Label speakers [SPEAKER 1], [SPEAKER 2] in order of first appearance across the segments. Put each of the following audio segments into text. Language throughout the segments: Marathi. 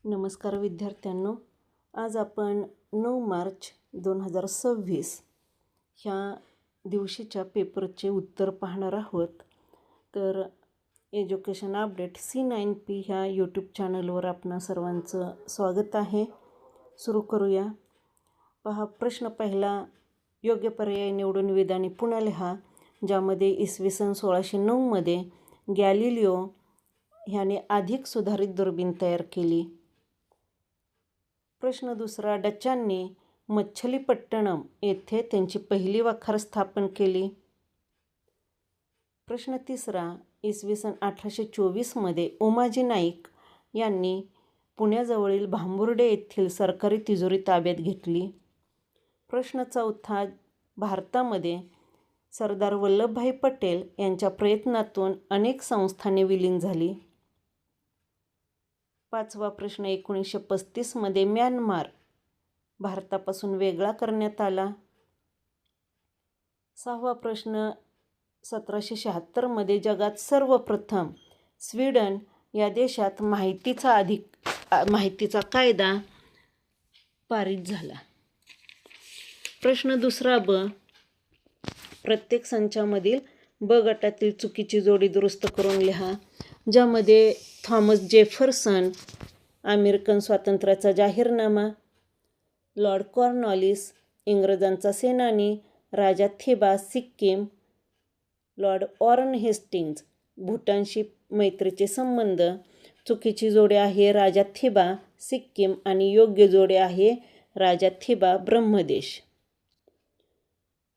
[SPEAKER 1] नमस्कार विद्यार्थ्यांनो, आज आपण 9 मार्च 2026 ह्या दिवशीच्या पेपरचे उत्तर पाहणार आहोत. तर एज्युकेशन अपडेट C9P ह्या यूट्यूब चॅनलवर आपणा सर्वांचं स्वागत आहे. सुरू करूया. पहा, प्रश्न पहिला, योग्य पर्याय निवडून विधाने पुन्हा लिहा. ज्यामध्ये इसवी सन 1609 गॅलिलिओ ह्याने अधिक सुधारित दुर्बीण तयार केली. प्रश्न दुसरा, डचांनी मच्छलीपट्टणम येथे त्यांची पहिली वखार स्थापन केली. प्रश्न तिसरा, इसवी सन 1824 उमाजी नाईक यांनी पुण्याजवळील भांबुर्डे येथील सरकारी तिजोरी ताब्यात घेतली. प्रश्न चौथा, भारतामध्ये सरदार वल्लभभाई पटेल यांच्या प्रयत्नातून अनेक संस्थाने विलीन झाली. पाचवा प्रश्न, 1935 म्यानमार भारतापासून वेगळा करण्यात आला. सहावा प्रश्न, 1776 जगात सर्वप्रथम स्वीडन या देशात माहितीचा कायदा पारित झाला. प्रश्न दुसरा ब, प्रत्येक संचामधील ब गटातील चुकीची जोडी दुरुस्त करून लिहा. ज्यामध्ये थॉमस जेफरसन अमेरिकन स्वातंत्र्याचा जाहीरनामा, लॉर्ड कॉर्नवॉलिस इंग्रजांचा सेनानी, राजा थिबा सिक्कीम, लॉर्ड वॉरन हेस्टिंग्ज भूटानशी मैत्रीचे संबंध. चुकीची जोडी आहे राजा थिबा सिक्कीम आणि योग्य जोडी आहे राजा थिबा ब्रह्मदेश.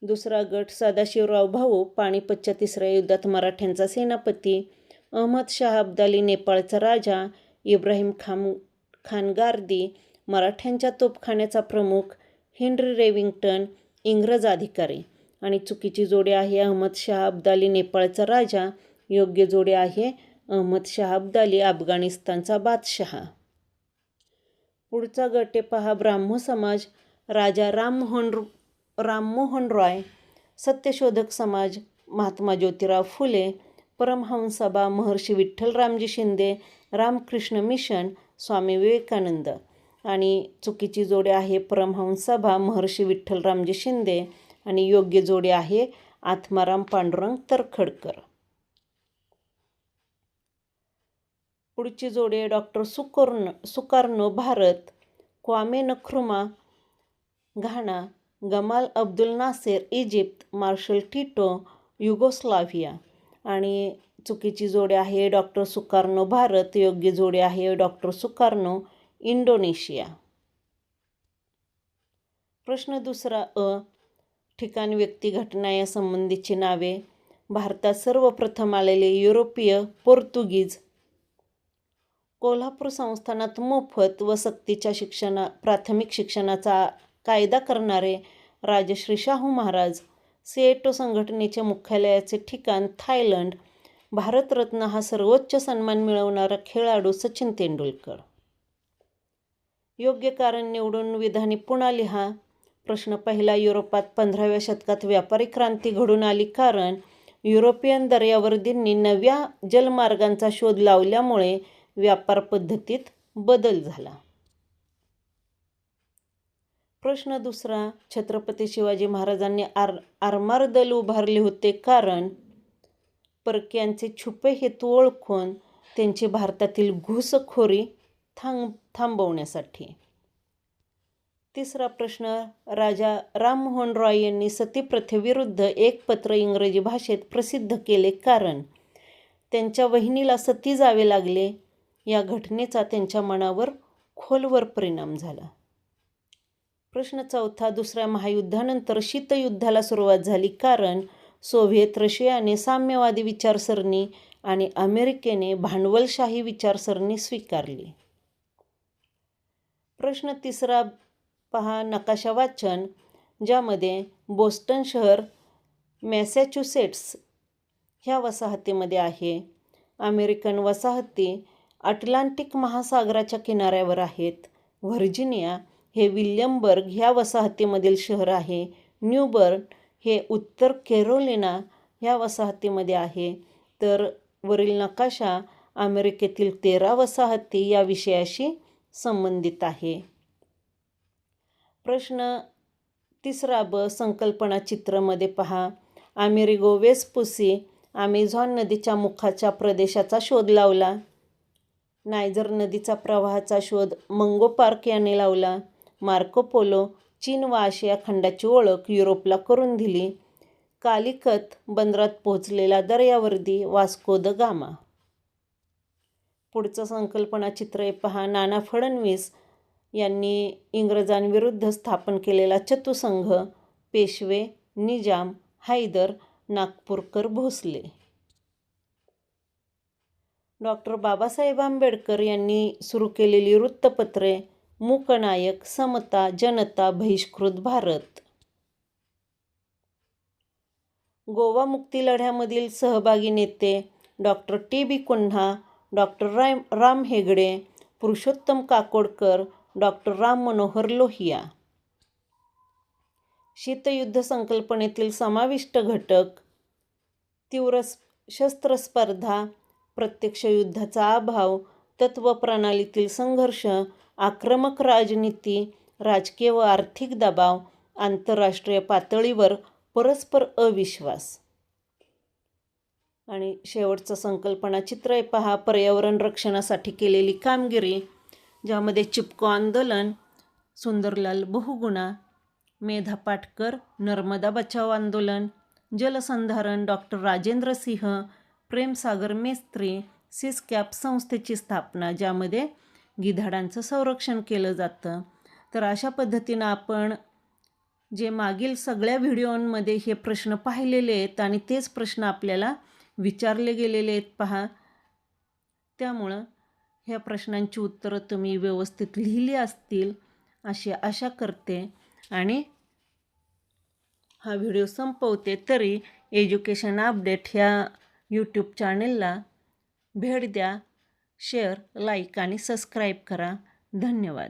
[SPEAKER 1] दुसरा गट, सदाशिवराव भाऊ पानिपतच्या तिसऱ्या युद्धात मराठ्यांचा सेनापती, अहमद शाह अब्दाली नेपाळचा राजा, इब्राहिम खानगार्दी मराठ्यांच्या तोफखान्याचा प्रमुख, हेनरी रेविंग्टन इंग्रज अधिकारी. आणि चुकीची जोडी आहे अहमद शाह अब्दाली नेपाळचा राजा. योग्य जोडी आहे अहमद शाह अब्दाली अफगाणिस्तानचा बादशहा. पुढचा गट पहा, ब्राह्मो समाज राजा राममोहन रॉय, सत्यशोधक समाज महात्मा ज्योतिराव फुले, परमहंस सभा महर्षी विठ्ठल रामजी शिंदे, रामकृष्ण मिशन स्वामी विवेकानंद. आणि चुकीची जोडी आहे परमहंस सभा महर्षी विठ्ठल रामजी शिंदे आणि योग्य जोडी आहे आत्माराम पांडुरंग तरखडकर. पुढची जोडी आहे doctor Sukarno Bharat, Kwame Nkrumah Ghana, Gamal Abdul Nasser Egypt, marshal Tito Yugoslavia. आणि चुकीची जोडी आहे डॉक्टर सुकार्नो भारत. योग्य जोडी आहे डॉक्टर सुकार्नो इंडोनेशिया. प्रश्न दुसरा अ, ठिकाण व्यक्ती घटना या संबंधीची नावे. भारतात सर्वप्रथम आलेले युरोपीय पोर्तुगीज. कोल्हापूर संस्थानात मोफत व सक्तीच्या प्राथमिक शिक्षणाचा कायदा करणारे राजश्री शाहू महाराज. सिएटो संघटनेचे मुख्यालयाचे ठिकाण थायलंड. भारतरत्न हा सर्वोच्च सन्मान मिळवणारा खेळाडू सचिन तेंडुलकर. योग्य कारण निवडून विधाने पुन्हा लिहा. प्रश्न पहिला, युरोपात 15व्या शतकात व्यापारी क्रांती घडून आली कारण युरोपियन दर्यावर्दींनी नव्या जलमार्गांचा शोध लावल्यामुळे व्यापार पद्धतीत बदल झाला. प्रश्न दुसरा, छत्रपती शिवाजी महाराजांनी आरमार दल उभारले होते कारण परकीयांचे छुपे हेतू ओळखून त्यांची भारतातील घुसखोरी थांबवण्यासाठी. तिसरा प्रश्न, राजा राममोहन रॉय यांनी सतीप्रथेविरुद्ध एक पत्र इंग्रजी भाषेत प्रसिद्ध केले कारण त्यांच्या वहिनीला सती जावे लागले. या घटनेचा त्यांच्या मनावर खोलवर परिणाम झाला. प्रश्न चौथा, दुसऱ्या महायुद्धानंतर शीतयुद्धाला सुरुवात झाली कारण सोव्हिएत रशियाने साम्यवादी विचारसरणी आणि अमेरिकेने भांडवलशाही विचारसरणी स्वीकारली. प्रश्न तिसरा पहा, नकाशा वाचन. ज्यामध्ये बोस्टन शहर मॅसॅच्युसेट्स ह्या वसाहतीमध्ये आहे. अमेरिकन वसाहती अटलांटिक महासागराच्या किनाऱ्यावर आहेत. व्हर्जिनिया हे विल्यमबर्ग ह्या वसाहतीमधील शहर आहे. न्यूबर्न हे उत्तर कॅरोलिना ह्या वसाहतीमध्ये आहे. तर वरील नकाशा अमेरिकेतील 13 वसाहती या विषयाशी संबंधित आहे. प्रश्न 3 ब संकल्पना चित्रमध्ये पहा. अमेरिगो वेस्पुसी अमेझॉन नदीच्या मुखाच्या प्रदेशाचा शोध लावला. नायजर नदीचा प्रवाहाचा शोध मंगो पार्क याने लावला. मार्को पोलो चीन व आशिया खंडाची ओळख युरोपला करून दिली. कालिकत बंदरात पोहोचलेला दर्यावर्दी वास्को द गामा. पुढचं संकल्पना चित्र पहा. नाना फडणवीस यांनी इंग्रजांविरुद्ध स्थापन केलेला चतुसंघ पेशवे, निजाम, हैदर, नागपूरकर, भोसले. डॉक्टर बाबासाहेब आंबेडकर यांनी सुरू केलेली वृत्तपत्रे मूकनायक, समता, जनता, बहिष्कृत भारत. गोवा मुक्ती लढ्यामधील सहभागी नेते doctor T B. Cunha, doctor Ram Hegde, Purushottam Kakodkar, doctor Ram Manohar Lohia. शीतयुद्ध संकल्पनेतील समाविष्ट घटक तीव्र शस्त्रस्पर्धा, प्रत्यक्ष युद्धाचा अभाव, तत्त्वप्रणालीतील संघर्ष, आक्रमक राजनीती, राजकीय व आर्थिक दबाव, आंतरराष्ट्रीय पातळीवर परस्पर अविश्वास. आणि शेवटचं संकल्पना चित्र पहा. पर्यावरण रक्षणासाठी केलेली कामगिरी, ज्यामध्ये चिपको आंदोलन सुंदरलाल बहुगुणा, मेधा पाटकर नर्मदा बचाव आंदोलन, जलसंधारण डॉक्टर राजेंद्र सिंह, प्रेमसागर मेस्त्री, सिसकॅप संस्थेची स्थापना, ज्यामध्ये गिधाडांचं संरक्षण केलं जातं. तर अशा पद्धतीनं आपण जे मागील सगळ्या व्हिडिओंमध्ये हे प्रश्न पाहिलेले आहेत आणि तेच प्रश्न आपल्याला विचारले गेलेले आहेत पहा. त्यामुळं ह्या प्रश्नांची उत्तरं तुम्ही व्यवस्थित लिहिली असतील अशी आशा करते आणि हा व्हिडिओ संपवते. तरी एज्युकेशन अपडेट ह्या यूट्यूब चॅनलला भेट द्या, शेअर, लाईक आणि सबस्क्राईब करा. धन्यवाद.